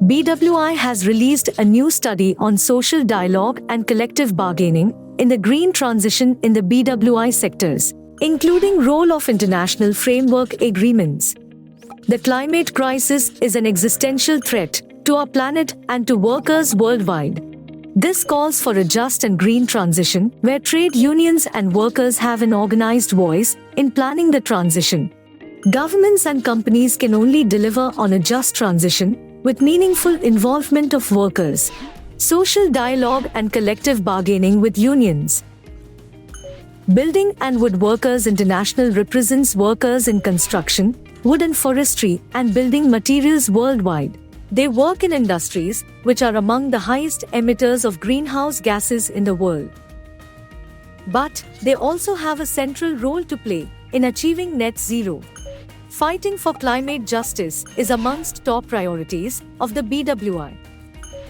BWI has released a new study on social dialogue and collective bargaining in the green transition in the BWI sectors, including role of international framework agreements. The climate crisis is an existential threat to our planet and to workers worldwide. This calls for a just and green transition where trade unions and workers have an organized voice in planning the transition. Governments and companies can only deliver on a just transition with meaningful involvement of workers, social dialogue and collective bargaining with unions. Building and Wood Workers International represents workers in construction, wood and forestry, and building materials worldwide. They work in industries which are among the highest emitters of greenhouse gases in the world. But they also have a central role to play in achieving net zero. Fighting for climate justice is amongst top priorities of the BWI.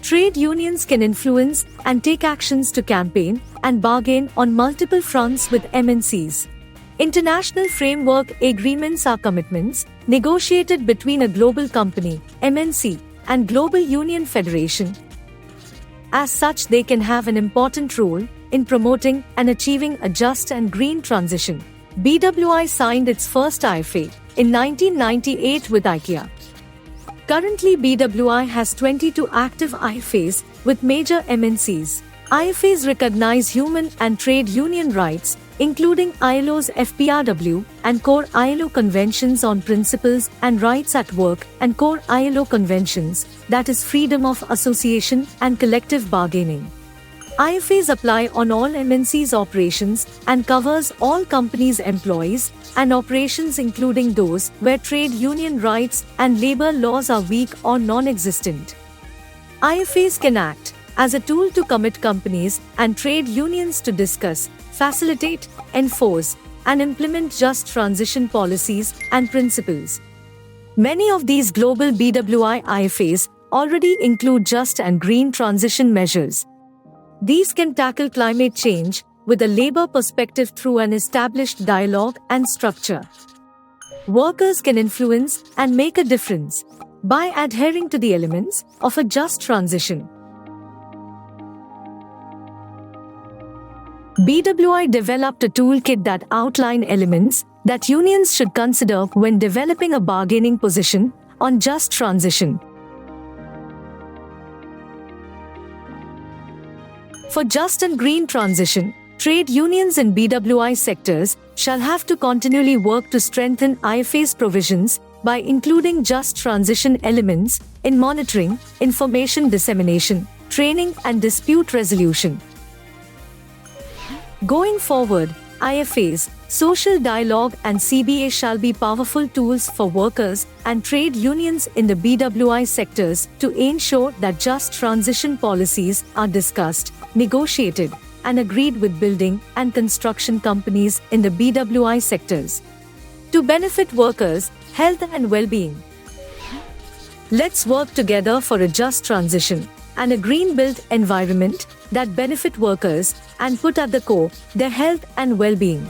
Trade unions can influence and take actions to campaign and bargain on multiple fronts with MNCs. International framework agreements are commitments negotiated between a global company, MNC, and global union federation. As such, they can have an important role in promoting and achieving a just and green transition. BWI signed its first IFA in 1998 with IKEA. Currently, BWI has 22 active IFAs with major MNCs. IFAs recognize human and trade union rights, including ILO's FPRW and core ILO conventions on principles and rights at work and core ILO conventions, that is freedom of association and collective bargaining. IFAs apply on all MNCs operations and covers all companies' employees and operations, including those where trade union rights and labor laws are weak or non-existent. IFAs can act as a tool to commit companies and trade unions to discuss, facilitate, enforce, and implement just transition policies and principles. Many of these global BWI IFAs already include just and green transition measures. These can tackle climate change with a labor perspective through an established dialogue and structure. Workers can influence and make a difference by adhering to the elements of a just transition. BWI developed a toolkit that outlines elements that unions should consider when developing a bargaining position on just transition. For just and green transition, trade unions in BWI sectors shall have to continually work to strengthen IFA's provisions by including just transition elements in monitoring, information dissemination, training, and dispute resolution. Going forward, IFAs, social dialogue, and CBA shall be powerful tools for workers and trade unions in the BWI sectors to ensure that just transition policies are discussed, negotiated, and agreed with building and construction companies in the BWI sectors to benefit workers' health and well-being. Let's work together for a just transition and a green-built environment that benefit workers and put at the core their health and well-being.